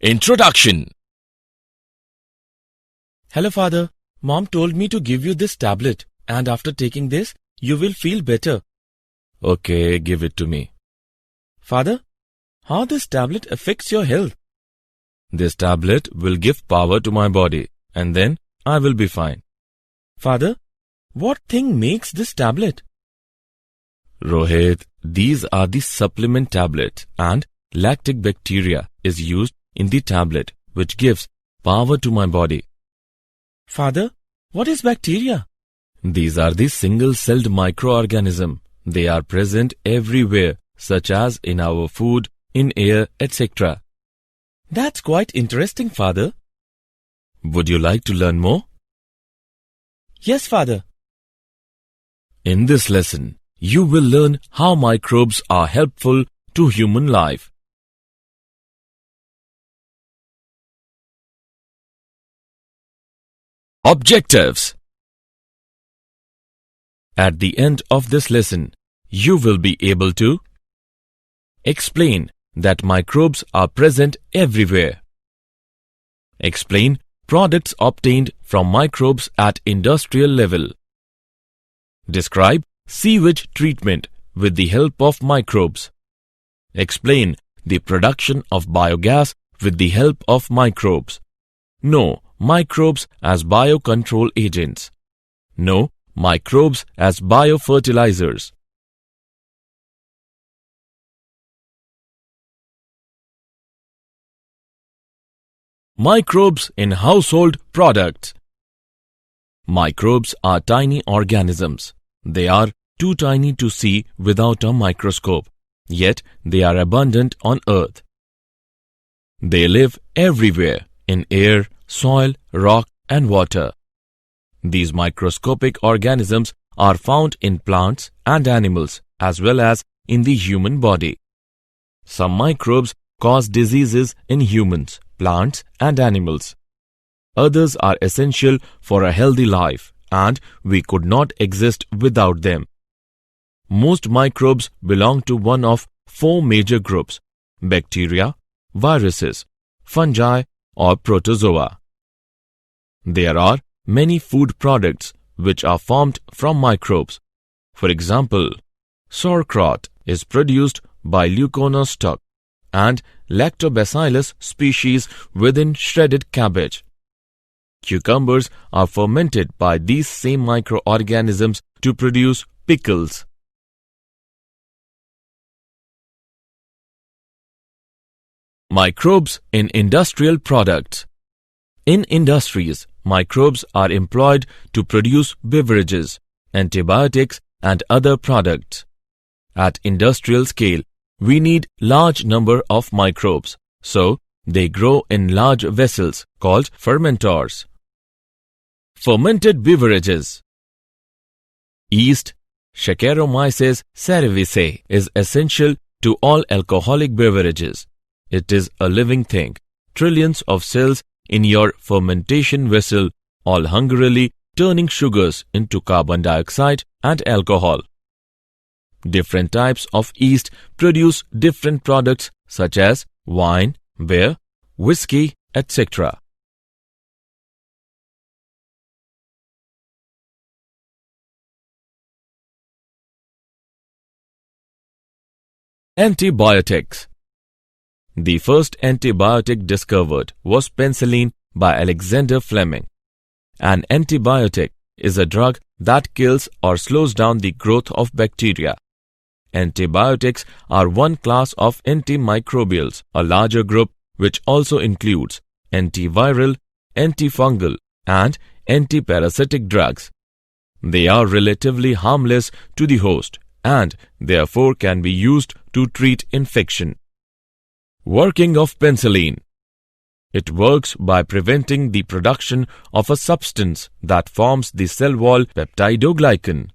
Introduction. Hello, Father. Mom told me to give you this tablet, and after taking this, you will feel better. Okay, give it to me. Father, how this tablet affects your health? This tablet will give power to my body, and then I will be fine. Father, what thing makes this tablet? Rohit, these are the supplement tablets, and lactic bacteria is used in the tablet, which gives power to my body. Father, what is bacteria? These are the single-celled microorganisms. They are present everywhere, such as in our food, in air, etc. That's quite interesting, Father. Would you like to learn more? Yes, Father. In this lesson, you will learn how microbes are helpful to human life. Objectives. At the end of this lesson, you will be able to explain that microbes are present everywhere. Explain products obtained from microbes at industrial level. Describe sewage treatment with the help of microbes. Explain the production of biogas with the help of microbes. Know microbes as biocontrol agents. Know microbes as biofertilizers. Microbes in household products. Microbes are tiny organisms. They are too tiny to see without a microscope, yet they are abundant on Earth. They live everywhere in air, soil, rock, and water. These microscopic organisms are found in plants and animals as well as in the human body. Some microbes cause diseases in humans, plants, and animals. Others are essential for a healthy life, and we could not exist without them. Most microbes belong to one of four major groups: bacteria, viruses, fungi, or protozoa. There are many food products which are formed from microbes. For example, sauerkraut is produced by Leuconostoc and Lactobacillus species within shredded cabbage. Cucumbers are fermented by these same microorganisms to produce pickles. Microbes in industrial products. In industries, microbes are employed to produce beverages, antibiotics, and other products. At industrial scale, we need large number of microbes, so they grow in large vessels called fermenters. Fermented beverages. Yeast, Saccharomyces cerevisiae, is essential to all alcoholic beverages. It is a living thing. Trillions of cells in your fermentation vessel, all hungrily turning sugars into carbon dioxide and alcohol. Different types of yeast produce different products such as wine, beer, whiskey, etc. Antibiotics. The first antibiotic discovered was penicillin by Alexander Fleming. An antibiotic is a drug that kills or slows down the growth of bacteria. Antibiotics are one class of antimicrobials, a larger group which also includes antiviral, antifungal, and antiparasitic drugs. They are relatively harmless to the host and therefore can be used to treat infection. Working of penicillin. It works by preventing the production of a substance that forms the cell wall peptidoglycan.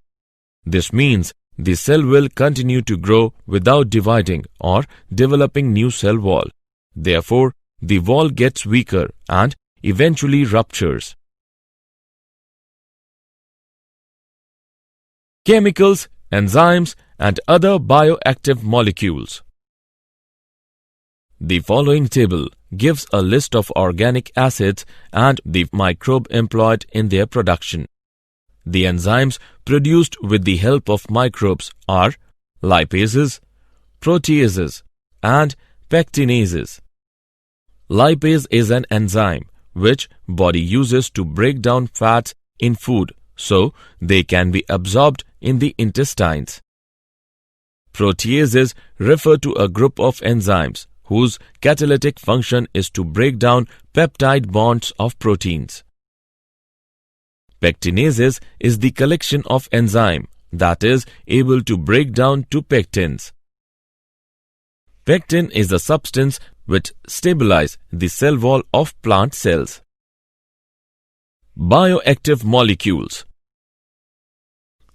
This means the cell will continue to grow without dividing or developing new cell wall. Therefore, the wall gets weaker and eventually ruptures. Chemicals, enzymes, and other bioactive molecules. The following table gives a list of organic acids and the microbe employed in their production. The enzymes produced with the help of microbes are lipases, proteases, and pectinases. Lipase is an enzyme which body uses to break down fats in food so they can be absorbed in the intestines. Proteases refer to a group of enzymes whose catalytic function is to break down peptide bonds of proteins. Pectinases is the collection of enzyme that is able to break down to pectins. Pectin is a substance which stabilizes the cell wall of plant cells. Bioactive molecules.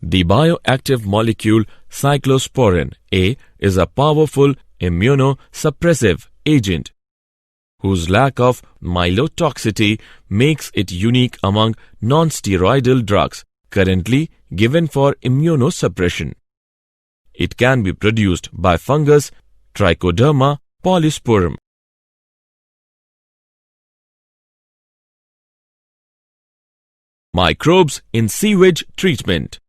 The bioactive molecule cyclosporin A is a powerful immunosuppressive agent whose lack of myelotoxicity makes it unique among non-steroidal drugs currently given for immunosuppression. It can be produced by fungus Trichoderma polysporum. Microbes in sewage treatment.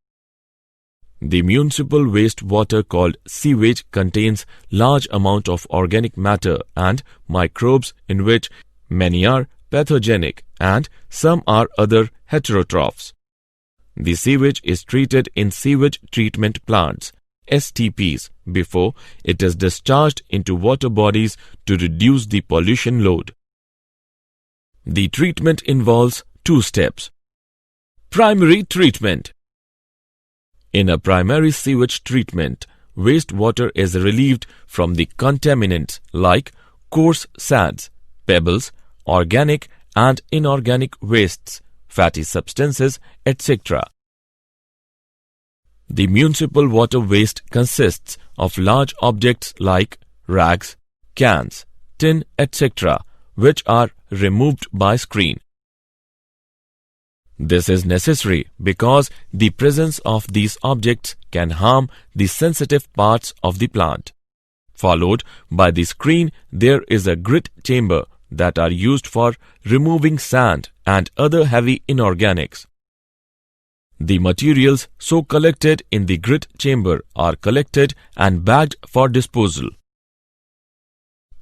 The municipal waste water called sewage contains large amount of organic matter and microbes in which many are pathogenic and some are other heterotrophs. The sewage is treated in sewage treatment plants STPs before it is discharged into water bodies to reduce the pollution load. The treatment involves two steps. Primary treatment. In a primary sewage treatment, wastewater is relieved from the contaminants like coarse sands, pebbles, organic and inorganic wastes, fatty substances, etc. The municipal water waste consists of large objects like rags, cans, tin, etc., which are removed by screen. This is necessary because the presence of these objects can harm the sensitive parts of the plant. Followed by the screen, there is a grit chamber that are used for removing sand and other heavy inorganics. The materials so collected in the grit chamber are collected and bagged for disposal.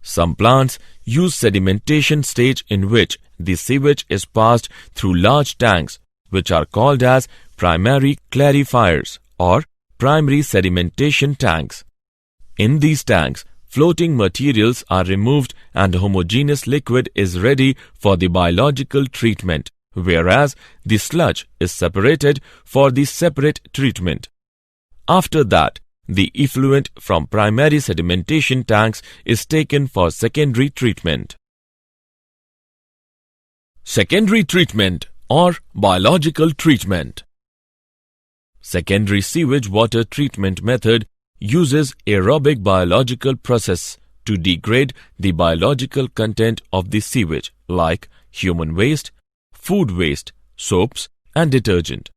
Some plants use sedimentation stage in which the sewage is passed through large tanks which are called as primary clarifiers or primary sedimentation tanks. In these tanks, floating materials are removed and homogeneous liquid is ready for the biological treatment, whereas the sludge is separated for the separate treatment. After that, the effluent from primary sedimentation tanks is taken for secondary treatment. Secondary treatment or biological treatment. Secondary sewage water treatment method uses aerobic biological process to degrade the biological content of the sewage like human waste, food waste, soaps and detergent.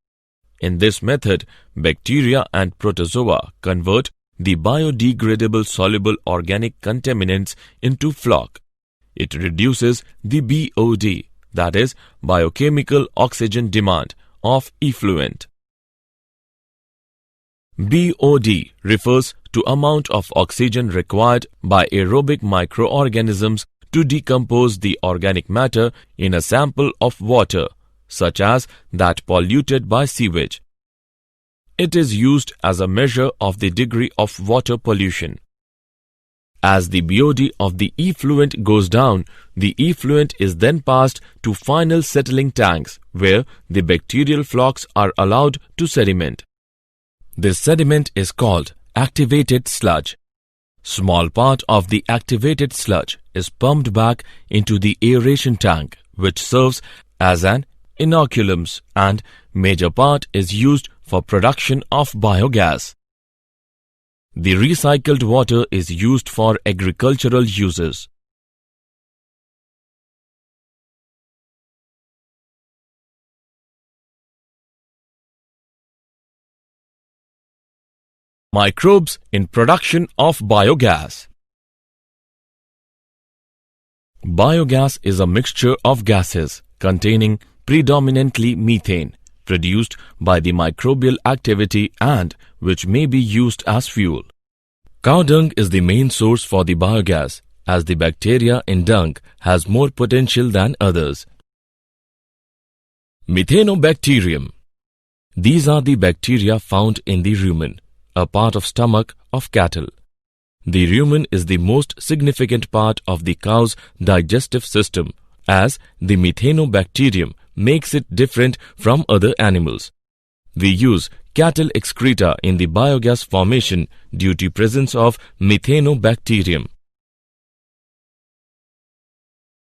In this method, bacteria and protozoa convert the biodegradable soluble organic contaminants into floc. It reduces the BOD, that is, biochemical oxygen demand, of effluent. BOD refers to amount of oxygen required by aerobic microorganisms to decompose the organic matter in a sample of water, such as that polluted by sewage. It is used as a measure of the degree of water pollution. As the BOD of the effluent goes down, the effluent is then passed to final settling tanks where the bacterial flocks are allowed to sediment. This sediment is called activated sludge. Small part of the activated sludge is pumped back into the aeration tank, which serves as an inoculums, and major part is used for production of biogas. The recycled water is used for agricultural uses. Microbes in production of biogas. Biogas is a mixture of gases containing predominantly methane produced by the microbial activity and which may be used as fuel. Cow dung is the main source for the biogas as the bacteria in dung has more potential than others. Methanobacterium. These are the bacteria found in the rumen, a part of stomach of cattle. The rumen is the most significant part of the cow's digestive system as the methanobacterium makes it different from other animals. We use cattle excreta in the biogas formation due to presence of methanobacterium.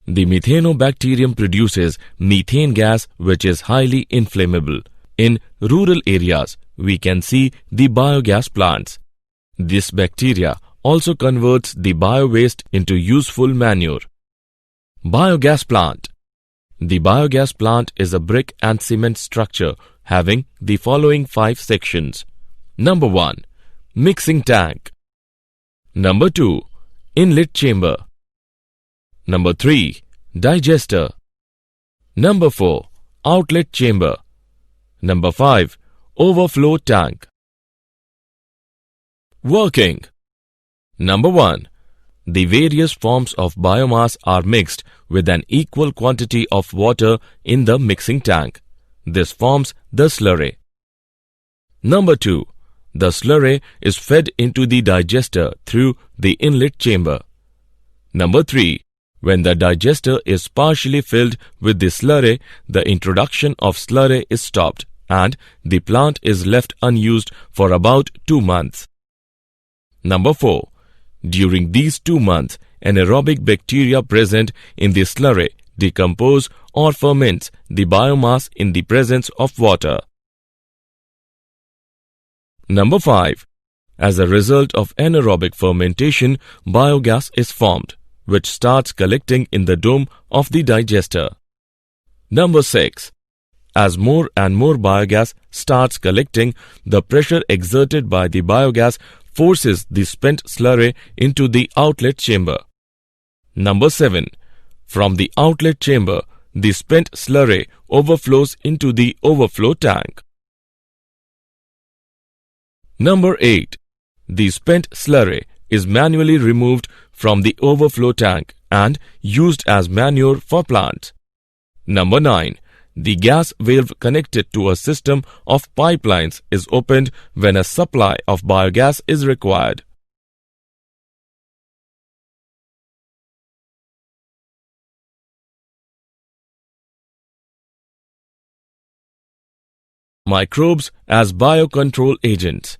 The methanobacterium produces methane gas which is highly inflammable. In rural areas, we can see the biogas plants. This bacteria also converts the biowaste into useful manure. Biogas plant. The biogas plant is a brick and cement structure having the following 5 sections. Number 1. Mixing tank. Number 2. Inlet chamber. Number 3. Digester. Number 4. Outlet chamber. Number 5. Overflow tank. Working. Number 1. The various forms of biomass are mixed with an equal quantity of water in the mixing tank. This forms the slurry. Number 2. The slurry is fed into the digester through the inlet chamber. Number 3. When the digester is partially filled with the slurry, the introduction of slurry is stopped and the plant is left unused for about 2 months. Number 4. During these 2 months, anaerobic bacteria present in the slurry decompose or ferments the biomass in the presence of water. Number 5. As a result of anaerobic fermentation, biogas is formed, which starts collecting in the dome of the digester. Number 6. As more and more biogas starts collecting, the pressure exerted by the biogas forces the spent slurry into the outlet chamber. Number 7. From the outlet chamber, the spent slurry overflows into the overflow tank. Number 8. The spent slurry is manually removed from the overflow tank and used as manure for plants. Number 9. The gas valve connected to a system of pipelines is opened when a supply of biogas is required. Microbes as biocontrol agents.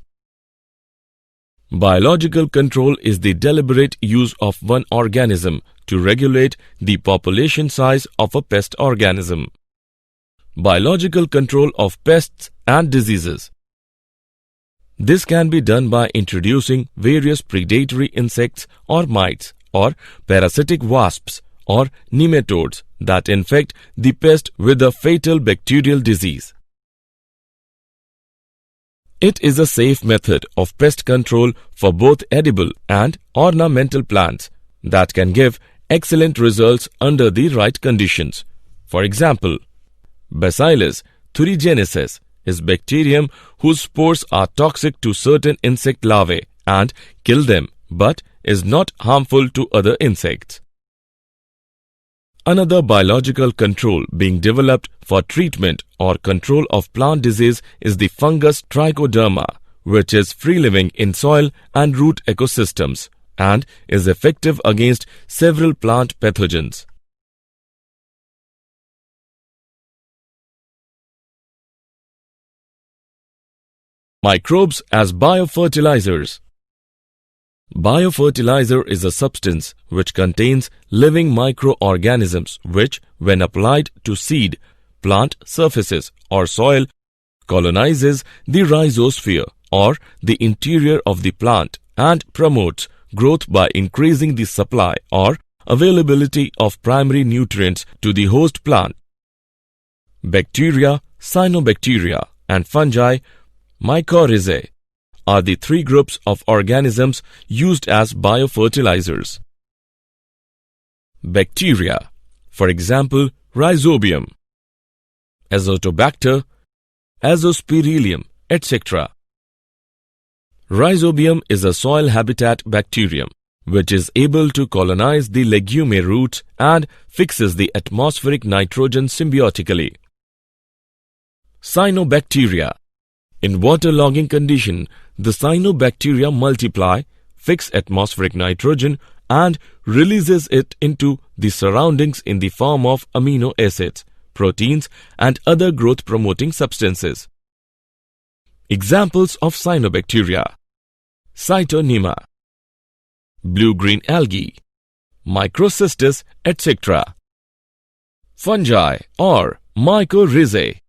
Biological control is the deliberate use of one organism to regulate the population size of a pest organism. Biological control of pests and diseases. This can be done by introducing various predatory insects or mites or parasitic wasps or nematodes that infect the pest with a fatal bacterial disease. It is a safe method of pest control for both edible and ornamental plants that can give excellent results under the right conditions. For example, Bacillus thuringiensis is bacterium whose spores are toxic to certain insect larvae and kill them but is not harmful to other insects. Another biological control being developed for treatment or control of plant disease is the fungus trichoderma, which is free-living in soil and root ecosystems and is effective against several plant pathogens. Microbes as biofertilizers. Biofertilizer is a substance which contains living microorganisms which, when applied to seed, plant surfaces or soil, colonizes the rhizosphere or the interior of the plant and promotes growth by increasing the supply or availability of primary nutrients to the host plant. Bacteria, cyanobacteria, and fungi, mycorrhizae, are the 3 groups of organisms used as biofertilizers. Bacteria, for example, Rhizobium, Azotobacter, Azospirillum, etc. Rhizobium is a soil habitat bacterium which is able to colonize the legume roots and fixes the atmospheric nitrogen symbiotically. Cyanobacteria. In waterlogging condition, the cyanobacteria multiply, fix atmospheric nitrogen and releases it into the surroundings in the form of amino acids, proteins and other growth-promoting substances. Examples of cyanobacteria: Cytonema, blue-green algae, Microcystis, etc. Fungi or mycorrhizae.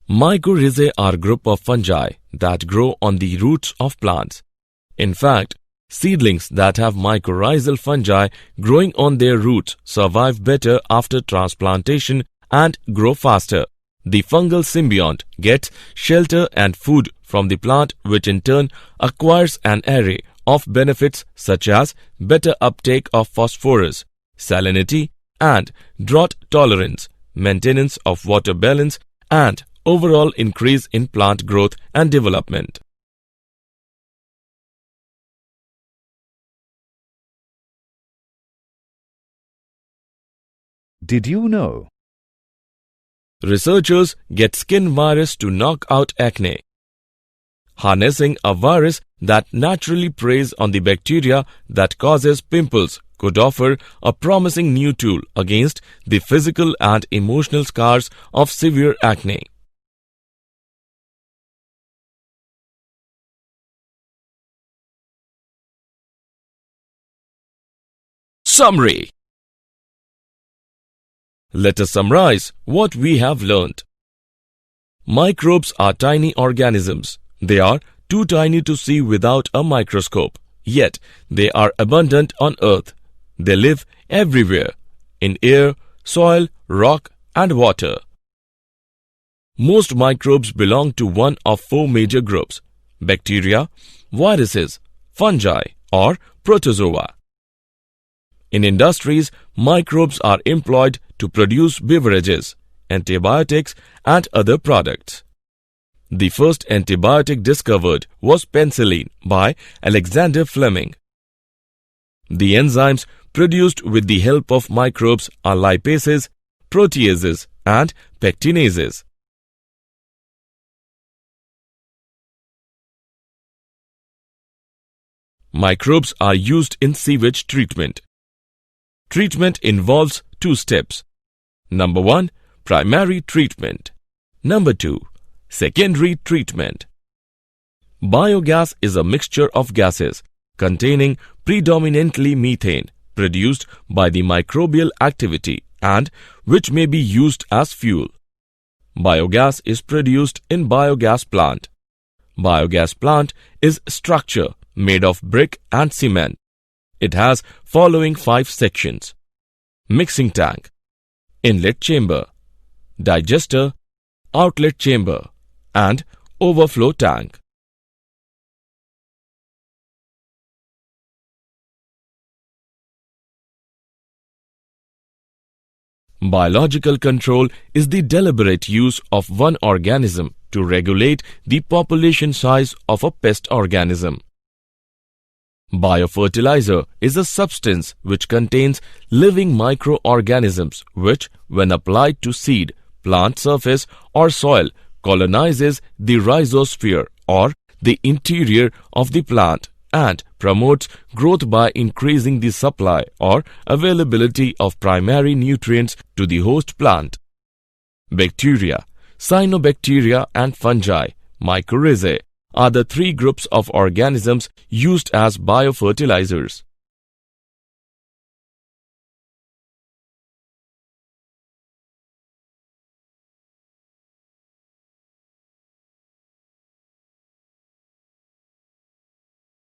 Mycorrhizae are a group of fungi that grow on the roots of plants. In fact, seedlings that have mycorrhizal fungi growing on their roots survive better after transplantation and grow faster. The fungal symbiont gets shelter and food from the plant, which in turn acquires an array of benefits such as better uptake of phosphorus, salinity, and drought tolerance, maintenance of water balance, and overall increase in plant growth and development. Did you know? Researchers get skin virus to knock out acne. Harnessing a virus that naturally preys on the bacteria that causes pimples could offer a promising new tool against the physical and emotional scars of severe acne. Summary. Let us summarize what we have learned. Microbes are tiny organisms. They are too tiny to see without a microscope, yet they are abundant on Earth. They live everywhere, in air, soil, rock, and water. Most microbes belong to one of four major groups: bacteria, viruses, fungi, or protozoa. In industries, microbes are employed to produce beverages, antibiotics, and other products. The first antibiotic discovered was penicillin by Alexander Fleming. The enzymes produced with the help of microbes are lipases, proteases, and pectinases. Microbes are used in sewage treatment. Treatment involves two steps. Number 1, primary treatment. Number 2, secondary treatment. Biogas is a mixture of gases containing predominantly methane produced by the microbial activity and which may be used as fuel. Biogas is produced in biogas plant. Biogas plant is structure made of brick and cement. It has following 5 sections: mixing tank, inlet chamber, digester, outlet chamber, and overflow tank. Biological control is the deliberate use of one organism to regulate the population size of a pest organism. Biofertilizer is a substance which contains living microorganisms which, when applied to seed, plant surface or soil, colonizes the rhizosphere or the interior of the plant and promotes growth by increasing the supply or availability of primary nutrients to the host plant. Bacteria, cyanobacteria and fungi, mycorrhizae, are the 3 groups of organisms used as biofertilizers.